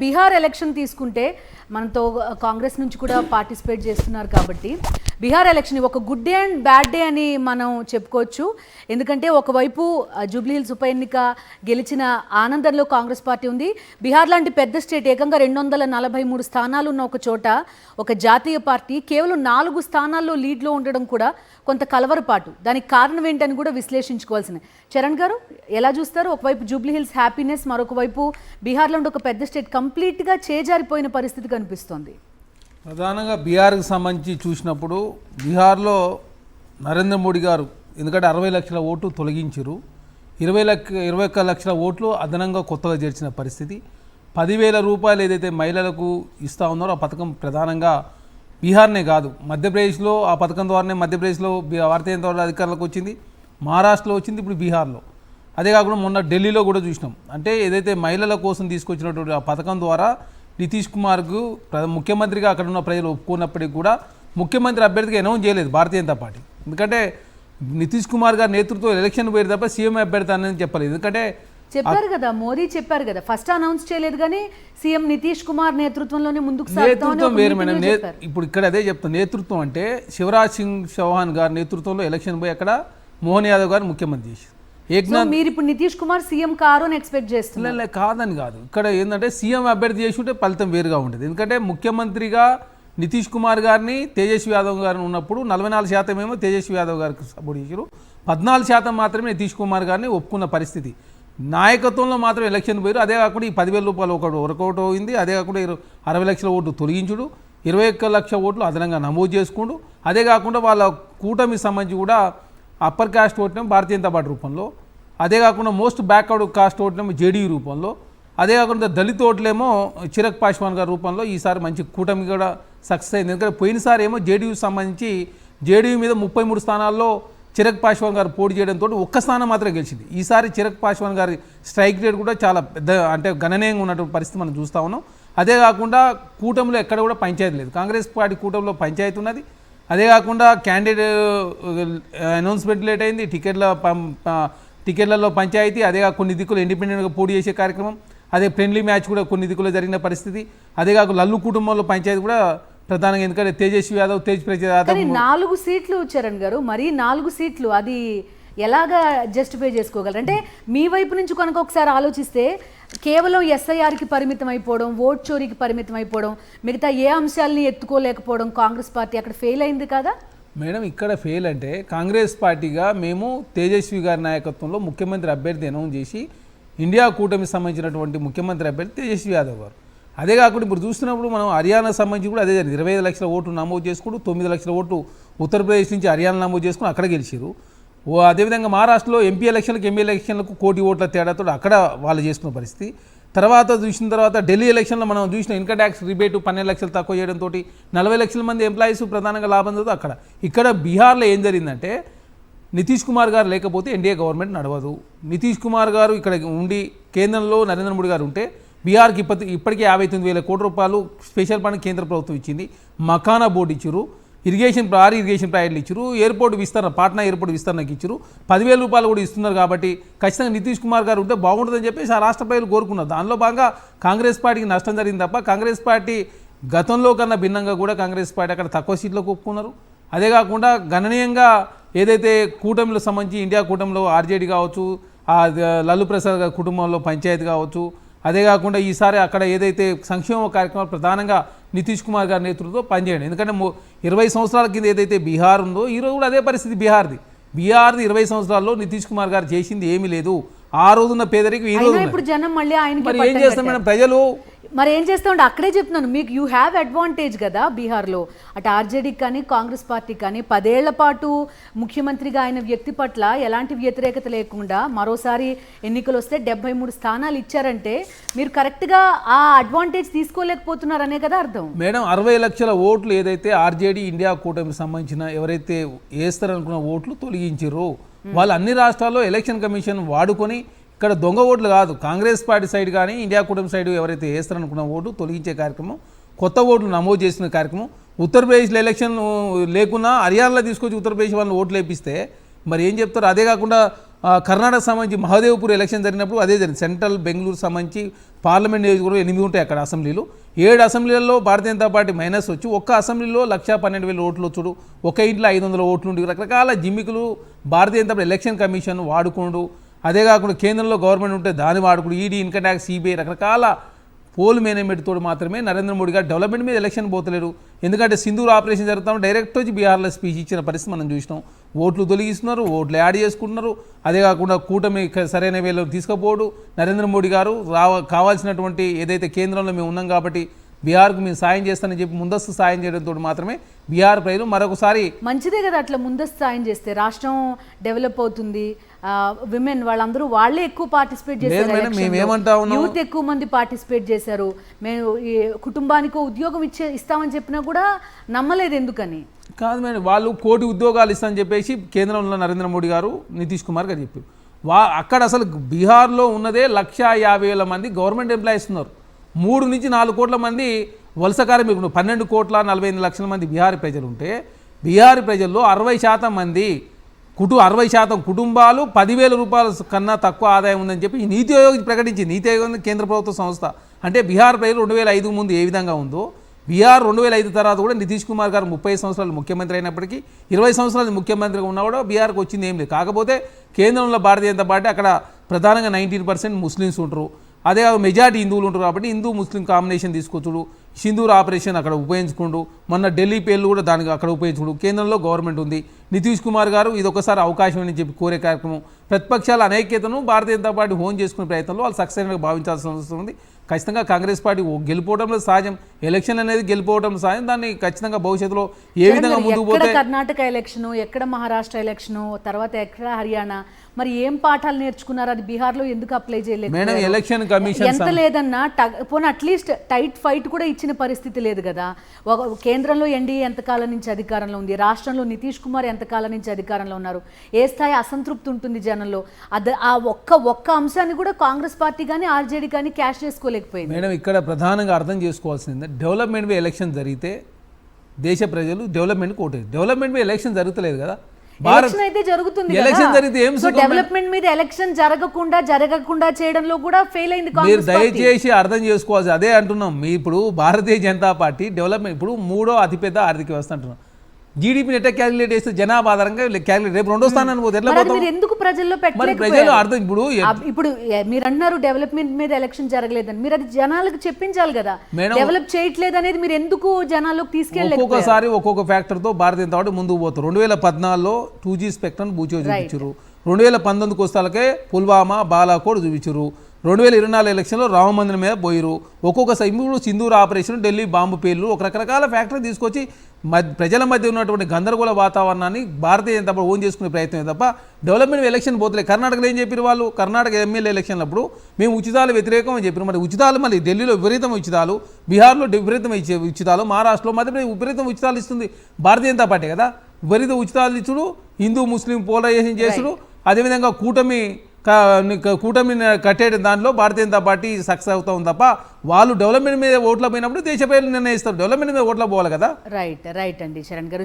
Bihar election తీసుకుంటే మనతో కాంగ్రెస్ నుంచి కూడా పార్టిసిపేట్ చేస్తున్నారు కాబట్టి బీహార్ ఎలక్షన్ ఒక good day and bad day అని మనం చెప్పుకోవచ్చు. ఎందుకంటే ఒకవైపు జూబ్లీహిల్స్ ఉప ఎన్నిక గెలిచిన ఆనందంలో కాంగ్రెస్ పార్టీ ఉంది. బీహార్ లాంటి పెద్ద స్టేట్, ఏకంగా 243 స్థానాలు ఉన్న ఒక చోట ఒక జాతీయ పార్టీ కేవలం 4 స్థానాల్లో లీడ్లో ఉండడం కూడా కొంత కలవరపాటు. దానికి కారణం ఏంటని కూడా విశ్లేషించుకోవాల్సింది. చరణ్ గారు ఎలా చూస్తారు? ఒకవైపు జూబ్లీహిల్స్ హ్యాపీనెస్, మరొక వైపు బీహార్లో ఉండే ఒక పెద్ద స్టేట్ కంప్లీట్గా చేజారిపోయిన పరిస్థితి కనిపిస్తోంది. ప్రధానంగా బీహార్కి సంబంధించి చూసినప్పుడు బీహార్లో నరేంద్ర మోడీ గారు ఎందుకంటే 60 లక్షల ఓట్లు తొలగించారు, 21 లక్షల ఓట్లు అదనంగా కొత్తగా చేర్చిన పరిస్థితి. 10,000 రూపాయలు ఏదైతే మహిళలకు ఇస్తూ ఉన్నారో ఆ పథకం ప్రధానంగా బీహార్నే కాదు, మధ్యప్రదేశ్లో ఆ పథకం ద్వారానే మధ్యప్రదేశ్లో భారతీయ జనతా పార్టీ అధికారంలోకి వచ్చింది, మహారాష్ట్రలో వచ్చింది, ఇప్పుడు బీహార్లో. అదే కాకుండా మొన్న ఢిల్లీలో కూడా చూసినాం. అంటే ఏదైతే మహిళల కోసం తీసుకొచ్చినటువంటి ఆ పథకం ద్వారా నితీష్ కుమార్కు ముఖ్యమంత్రిగా అక్కడ ఉన్న ప్రజలు ఒప్పుకున్నప్పటికీ కూడా ముఖ్యమంత్రి అభ్యర్థిగా అనౌన్స్ చేయలేదు భారతీయ జనతా పార్టీ. ఎందుకంటే నితీష్ కుమార్ గారి నేతృత్వం ఎలక్షన్ పోయేది తప్ప సీఎం అభ్యర్థి అనేది చెప్పలేదు. ఎందుకంటే చెప్పారు కదా, మోదీ చెప్పారు కదా, ఫస్ట్ అనౌన్స్ చేయలేదు కానీ సీఎం నితీష్ కుమార్ నేతృత్వంలోనే ముందుకు నేతృత్వం వేరు మేడం. ఇప్పుడు ఇక్కడ అదే చెప్తాను, నేతృత్వం అంటే శివరాజ్ సింగ్ చౌహాన్ గారి నేతృత్వంలో ఎలక్షన్ పోయి అక్కడ మోహన్ యాదవ్ గారు ముఖ్యమంత్రి చేశారు. మీరు ఇప్పుడు నితీష్ కుమార్ సీఎం కారు అని ఎక్స్పెక్ట్ చేస్తున్నారు? కాదని కాదు, ఇక్కడ ఏంటంటే సీఎం అభ్యర్థి చేసి ఉంటే ఫలితం వేరుగా ఉండేది. ఎందుకంటే ముఖ్యమంత్రిగా నితీష్ కుమార్ గారిని తేజస్వి యాదవ్ గారిని ఉన్నప్పుడు 44% ఏమో తేజస్వి యాదవ్ గారికి సపోర్ట్ చేశారు, 14% మాత్రమే నితీష్ కుమార్ గారిని ఒప్పుకున్న పరిస్థితి. నాయకత్వంలో మాత్రం ఎలక్షన్ పోయారు. అదే కాకుండా ఈ 10,000 రూపాయలు ఒకటి వర్కౌట్ అయింది. అదే కాకుండా 60 లక్షల ఓట్లు తొలగించుడు, 21 లక్షల ఓట్లు అదనంగా నమోదు చేసుకుంటూ, అదే కాకుండా వాళ్ళ కూటమికి సంబంధించి కూడా upper caste ఓట్లేమో Bharatiya Janata party రూపంలో, అదే కాకుండా మోస్ట్ బ్యాక్వర్డ్ కాస్ట్ ఓట్లేమో జేడీయూ రూపంలో, అదే కాకుండా దళిత ఓట్లేమో చిరక్ పాస్వాన్ గారి రూపంలో ఈసారి మంచి కూటమి కూడా సక్సెస్ అయింది. ఎందుకంటే పోయినసారి ఏమో జేడీయూ సంబంధించి జేడీయూ మీద 33 స్థానాల్లో చిరక్ పాస్వాన్ గారు పోటీ చేయడంతో ఒక్క స్థానం మాత్రమే గెలిచింది. ఈసారి చిరక్ పాస్వాన్ గారి స్ట్రైక్ రేట్ కూడా చాలా పెద్ద, అంటే గణనీయంగా ఉన్నటువంటి పరిస్థితి మనం చూస్తూ ఉన్నాం. అదే కాకుండా కూటమిలో ఎక్కడ కూడా పంచాయతీ లేదు. కాంగ్రెస్ పార్టీ కూటమిలో పంచాయతీ ఉన్నది. అదే కాకుండా క్యాండిడేట్ అనౌన్స్మెంట్ లేట్ అయింది, టికెట్లలో పంచాయతీ, అదే కొన్ని దిక్కులు ఇండిపెండెంట్గా పోటీ చేసే కార్యక్రమం, అదే ఫ్రెండ్లీ మ్యాచ్ కూడా కొన్ని దిక్కులో జరిగిన పరిస్థితి. అదే కాకుండా లల్లు కుటుంబంలో పంచాయతీ కూడా ప్రధానంగా, ఎందుకంటే తేజస్వి యాదవ్, తేజ్ ప్రసాద్ యాదవ్ 4 సీట్లు చరణ్ గారు, మరి 4 సీట్లు అది ఎలాగా జస్టిఫై చేసుకోగలరు? అంటే మీ వైపు నుంచి కనుక ఒకసారి ఆలోచిస్తే కేవలం ఎస్ఐఆర్కి పరిమితం అయిపోవడం, ఓట్ చోరీకి పరిమితం అయిపోవడం, మిగతా ఏ అంశాలని ఎత్తుకోలేకపోవడం కాంగ్రెస్ పార్టీ అక్కడ ఫెయిల్ అయింది కదా మేడం? ఇక్కడ ఫెయిల్ అంటే కాంగ్రెస్ పార్టీగా మేము తేజస్వి గారి నాయకత్వంలో ముఖ్యమంత్రి అభ్యర్థి అనౌన్స్ చేసి ఇండియా కూటమికి సంబంధించినటువంటి ముఖ్యమంత్రి అభ్యర్థి తేజస్వి యాదవ్ గారు. అదే కాకుండా ఇప్పుడు చూస్తున్నప్పుడు మనం హర్యానాకు సంబంధించి కూడా అదే జరిగింది. 25 లక్షల ఓట్లు నమోదు చేసుకుంటూ 9 లక్షల ఓట్లు ఉత్తరప్రదేశ్ నుంచి హర్యానా నమోదు చేసుకుని అక్కడ గెలిచారు. అదేవిధంగా మహారాష్ట్రలో ఎంపీ ఎలక్షన్లకు, ఎమ్మెల్యే ఎలక్షన్లకు 1 కోటి ఓట్ల తేడాతో అక్కడ వాళ్ళు చేసుకున్న పరిస్థితి. తర్వాత చూసిన తర్వాత ఢిల్లీ ఎలక్షన్లో మనం చూసిన ఇన్కమ్ ట్యాక్స్ రిబేటు 12 లక్షలు తక్కువ చేయడంతో 40 లక్షల మంది ఎంప్లాయీస్ ప్రధానంగా లాభం జరుగుతుంది అక్కడ. ఇక్కడ బీహార్లో ఏం జరిగిందంటే నితీష్ కుమార్ గారు లేకపోతే ఎన్డీఏ గవర్నమెంట్ నడవదు. నితీష్ కుమార్ గారు ఇక్కడ ఉండి కేంద్రంలో నరేంద్ర మోడీ గారు ఉంటే బీహార్కి ఇప్పటికే 59,000 కోట్ల రూపాయలు స్పెషల్ ఫండ్ కేంద్ర ప్రభుత్వం ఇచ్చింది. మకానా బోర్డు ఇచ్చారు, ఇరిగేషన్ ప్రాజెక్టులు ఇచ్చారు, ఎయిర్పోర్ట్ విస్తరణ, పాట్నా ఎయిర్పోర్ట్ విస్తరణకి ఇచ్చారు, 10,000 రూపాయలు కూడా ఇస్తున్నారు. కాబట్టి ఖచ్చితంగా నితీష్ కుమార్ గారు ఉంటే బాగుంటుందని చెప్పేసి ఆ రాష్ట్ర ప్రజలు కోరుకున్నారు. దానిలో భాగంగా కాంగ్రెస్ పార్టీకి నష్టం జరిగింది తప్ప కాంగ్రెస్ పార్టీ గతంలో కన్నా భిన్నంగా కూడా కాంగ్రెస్ పార్టీ అక్కడ తక్కువ సీట్లకు ఒప్పుకున్నారు. అదే కాకుండా గణనీయంగా ఏదైతే కూటమిలో సంబంధించి ఇండియా కూటమిలో ఆర్జేడీ కావచ్చు, లల్లు ప్రసాద్ గారి కుటుంబంలో పంచాయతీ కావచ్చు, అదే కాకుండా ఈసారి అక్కడ ఏదైతే సంక్షేమ కార్యక్రమాలు ప్రధానంగా నితీష్ కుమార్ గారి నేతృత్వంలో పనిచేయండి. ఎందుకంటే 20 సంవత్సరాల కింద ఏదైతే బీహార్ ఉందో ఈరోజు కూడా అదే పరిస్థితి బీహార్ది 20 సంవత్సరాల్లో నితీష్ కుమార్ గారు చేసింది ఏమీ లేదు. ఆ రోజున్న పేదరికి ఈ రోజు ఇప్పుడు జనం మళ్ళీ ఆయనకి ఏం చేస్తాం మేడం? ప్రజలు మరి ఏం చేస్తామంటే అక్కడే చెప్తున్నాను, మీకు యూ హ్యావ్ అడ్వాంటేజ్ కదా బీహార్లో. అటు ఆర్జేడీకి కానీ కాంగ్రెస్ పార్టీకి కానీ 10 ఏళ్ల పాటు ముఖ్యమంత్రిగా ఆయన వ్యక్తి పట్ల ఎలాంటి వ్యతిరేకత లేకుండా మరోసారి ఎన్నికలు వస్తే 73 స్థానాలు ఇచ్చారంటే మీరు కరెక్ట్గా ఆ అడ్వాంటేజ్ తీసుకోలేకపోతున్నారనే కదా అర్థం. మేడం 60 లక్షల ఓట్లు ఏదైతే ఆర్జేడీ ఇండియా కూటమికి సంబంధించిన ఎవరైతే వేస్తారనుకున్న ఓట్లు తొలగించారో వాళ్ళు అన్ని రాష్ట్రాల్లో ఎలక్షన్ కమిషన్ వాడుకొని ఇక్కడ దొంగ ఓట్లు కాదు, కాంగ్రెస్ పార్టీ సైడ్ కానీ ఇండియా కూటమి సైడ్ ఎవరైతే వేస్తారనుకున్న ఓటు తొలగించే కార్యక్రమం, కొత్త ఓట్లు నమోదు చేసిన కార్యక్రమం. ఉత్తరప్రదేశ్లో ఎలక్షన్ లేకున్నా హర్యానాలో తీసుకొచ్చి ఉత్తరప్రదేశ్ వాళ్ళని ఓట్లు వేపిస్తే మరి ఏం చెప్తారు? అదే కాకుండా కర్ణాటక సంబంధించి మహదేవ్పూర్ ఎలక్షన్ జరిగినప్పుడు అదే జరిగింది. సెంట్రల్ బెంగళూరు సంబంధించి పార్లమెంట్ నియోజకవర్గం 8 ఉంటాయి అక్కడ అసెంబ్లీలు. 7 అసెంబ్లీలలో భారతీయ జనతా పార్టీ మైనస్ వచ్చి ఒక్క అసెంబ్లీలో 1,12,000 ఓట్లు వచ్చుడు, ఒక ఇంట్లో 500 ఓట్లు ఉండి రకరకాల జిమ్మికులు Bharatiya Janata party election commission వాడుకోండు. అదే కాకుండా కేంద్రంలో గవర్నమెంట్ ఉంటే దాన్ని వాడుకోడు, ఈడీ, ఇన్కమ్ ట్యాక్స్, సిబిఐ రకరకాల పోల్ మేనేజ్మెంట్ తోడు మాత్రమే నరేంద్ర మోడీ గారు డెవలప్మెంట్ మీద ఎలక్షన్ పోతలేరు. ఎందుకంటే సింధూర్ ఆపరేషన్ జరుగుతాం డైరెక్ట్ వచ్చి బీహార్లో స్పీచ్ ఇచ్చిన పరిస్థితి మనం చూసినాం. ఓట్లు తొలగిస్తున్నారు, ఓట్లు యాడ్ చేసుకుంటున్నారు. అదే కాకుండా కూటమి సరైన వేలో తీసుకుపోడు నరేంద్ర మోడీ గారు. కావాల్సినటువంటి ఏదైతే కేంద్రంలో మేము ఉన్నాం కాబట్టి బీహార్కు మేము సాయం చేస్తానని చెప్పి ముందస్తు సాయం చేయడంతో మాత్రమే బీహార్ ప్రజలు మరొకసారి మంచిదే కదా అట్లా ముందస్తు సాయం చేస్తే రాష్ట్రం డెవలప్ అవుతుంది. విమెన్ వాళ్ళందరూ వాళ్ళే ఎక్కువ పార్టిసిపేట్ చేశారు, యూత్ ఎక్కువ మంది పార్టిసిపేట్ చేశారు. మేము ఈ కుటుంబానికి ఉద్యోగం ఇస్తామని చెప్పినా కూడా నమ్మలేదు. ఎందుకని కాదు మేడం, వాళ్ళు 1 కోటి ఉద్యోగాలు ఇస్తామని చెప్పేసి కేంద్రంలో నరేంద్ర మోడీ గారు నితీష్ కుమార్ గారు చెప్పారు. అక్కడ అసలు బీహార్లో ఉన్నదే 150,000 మంది గవర్నమెంట్ ఎంప్లాయీస్ ఉన్నారు. 3 నుంచి 4 కోట్ల మంది వలస కార్మికులు, 12,48,00,000 మంది బీహారీ ప్రజలు ఉంటే బీహారీ ప్రజల్లో 60% మంది 60% కుటుంబాలు 10,000 రూపాయల కన్నా తక్కువ ఆదాయం ఉందని చెప్పి నీతి ఆయోగ్ ప్రకటించింది. నీతి ఆయోగ్ కేంద్ర ప్రభుత్వ సంస్థ. అంటే బీహార్ ప్రజలు 2005 ముందు ఏ విధంగా ఉందో బీహార్ 2005 తర్వాత కూడా నితీష్ కుమార్ గారు 30 సంవత్సరాలు ముఖ్యమంత్రి అయినప్పటికీ 20 సంవత్సరాలు ముఖ్యమంత్రిగా ఉన్నా కూడా బీహార్కి వచ్చింది ఏం లేదు. కాకపోతే కేంద్రంలో భారతీయ జనతా పార్టీ అక్కడ ప్రధానంగా 19% ముస్లిమ్స్ ఉంటారు. అదే మెజారిటీ హిందువులు ఉంటారు కాబట్టి హిందూ ముస్లిం కాంబినేషన్ తీసుకొచ్చుడు, సింధూర్ ఆపరేషన్ అక్కడ ఉపయోగించుకుంటూ, మొన్న ఢిల్లీ పేర్లు కూడా దానికి అక్కడ ఉపయోగించుడు. కేంద్రంలో గవర్నమెంట్ ఉంది. నితీష్ కుమార్ గారు ఇదొకసారి అవకాశం అని చెప్పి కోరే కార్యక్రమం, ప్రతిపక్షాల అనైక్యతను భారతీయ జనతా పార్టీ హోన్ చేసుకునే ప్రయత్నంలో వాళ్ళు సక్సెస్ అయినగా భావించాల్సిన అవసరం ఉంది. ఖచ్చితంగా కాంగ్రెస్ పార్టీ గెలిపోవడంలో సహజం, ఎలక్షన్ అనేది గెలిపోవడం సహజం. దాన్ని ఖచ్చితంగా భవిష్యత్తులో ఏ విధంగా ముందుకు పోతే కర్ణాటక ఎలక్షను, ఎక్కడ మహారాష్ట్ర ఎలక్షను, తర్వాత ఎక్కడ హర్యానా, మరి ఏం పాఠాలు నేర్చుకున్నారు? అది బీహార్లో ఎందుకు అప్లై చేయలేదు మేడం? ఎలక్షన్ కమిషన్ ఎంత లేదన్నా పోనీ అట్లీస్ట్ టైట్ ఫైట్ కూడా ఇచ్చిన పరిస్థితి లేదు కదా. కేంద్రంలో ఎన్డీఏ ఎంతకాలం నుంచి అధికారంలో ఉంది, రాష్ట్రంలో నితీష్ కుమార్ ఎంతకాలం నుంచి అధికారంలో ఉన్నారు. ఏ స్థాయి అసంతృప్తి ఉంటుంది జనంలో. ఆ ఒక్క అంశాన్ని కూడా కాంగ్రెస్ పార్టీ కానీ ఆర్జేడీ కానీ క్యాష్ చేసుకోలేకపోయింది. మేడం, ఇక్కడ ప్రధానంగా అర్థం చేసుకోవాల్సింది డెవలప్మెంట్ మీద ఎలక్షన్ జరిగితే దేశ ప్రజలు డెవలప్మెంట్ కోటేది. డెవలప్మెంట్ మీద ఎలక్షన్ జరుగుతలేదు కదా. ఎలక్షన్ అయితే జరుగుతుంది. ఎలక్షన్ జరిగితే ఏం డెవలప్మెంట్ మీద ఎలక్షన్ జరగకుండా చేయడంలో కూడా ఫెయిల్ అయింది మీరు దయచేసి అర్థం చేసుకోవాలి. అదే అంటున్నాం. మీ ఇప్పుడు భారతీయ జనతా పార్టీ డెవలప్మెంట్ ఇప్పుడు 3వ అతిపెద్ద ఆర్థిక వ్యవస్థ అంటున్నాం. జీడీపీని ఎట్లా క్యాలిక్యులేట్ చేస్తే జనాభా ఆధారంగా క్యాలిక్యులేట్, రేపు 2వ స్థానాన్ని పోతే ఎట్లా పోతాం? ఎందుకు ప్రజల్లో ప్రజలు అర్థం ఇప్పుడు మీరు అన్నారు డెవలప్మెంట్ మీద ఎలక్షన్ జరగలేదని, మీరు అది జనాలకు చెప్పించాలి కదా. డెవలప్ చేయట్లేదు అనేది మీరు ఎందుకు జనాల్లోకి తీసుకెళ్ళలేదు? ఒక్కొక్కసారి ఒక్కొక్క ఫ్యాక్టర్ తో భారతీయ జనతా పార్టీ ముందుకు పోతారు. 2014లో 2G స్పెక్ట్రమ్ బూచో చూపించారు. 2019 వస్తాలకే పుల్వామా, బాలాకోట్ చూపించారు. 2024 ఎలక్షన్లో రామ మందిరం మీద పోయిరు. ఒక్కొక్క ఇప్పుడు సింధూర్ ఆపరేషన్, ఢిల్లీ బాంబు పేర్లు, ఒక రకరకాల ఫ్యాక్టరీ తీసుకొచ్చి ప్రజల మధ్య ఉన్నటువంటి గందరగోళ వాతావరణాన్ని భారతీయ జనతా పార్టీ ఓన్ చేసుకునే ప్రయత్నం తప్ప డెవలప్మెంట్ ఎలక్షన్ పోతలే. కర్ణాటకలో ఏం చెప్పారు వాళ్ళు? కర్ణాటక ఎమ్మెల్యే ఎలక్షన్లప్పుడు మేము ఉచితాలు వ్యతిరేకం అని చెప్పారు. మరి ఉచితాలు మళ్ళీ ఢిల్లీలో విపరీతం ఉచితాలు, బీహార్లో విపరీతం ఇచ్చే ఉచితాలు, మహారాష్ట్రలో మధ్యప్రదేశ్ విపరీతం ఉచితాలు ఇస్తుంది భారతీయ జనతా పార్టీ కదా. విపరీత ఉచితాలు ఇచ్చుడు, హిందూ ముస్లిం పోలరైజేషన్ చేసుడు, అదేవిధంగా కూటమి కట్టే దాంట్లో భారతీయ జనతా పార్టీ సక్సెస్ అవుతా ఉంది తప్ప వాళ్ళు డెవలప్మెంట్ మీద ఓట్ల పోయినప్పుడు దేశ ప్రజలు నిర్ణయిస్తారు. డెవలప్మెంట్ మీద ఓట్ల పోవాలి కదా. రైట్ అండి శరణ్ గారు.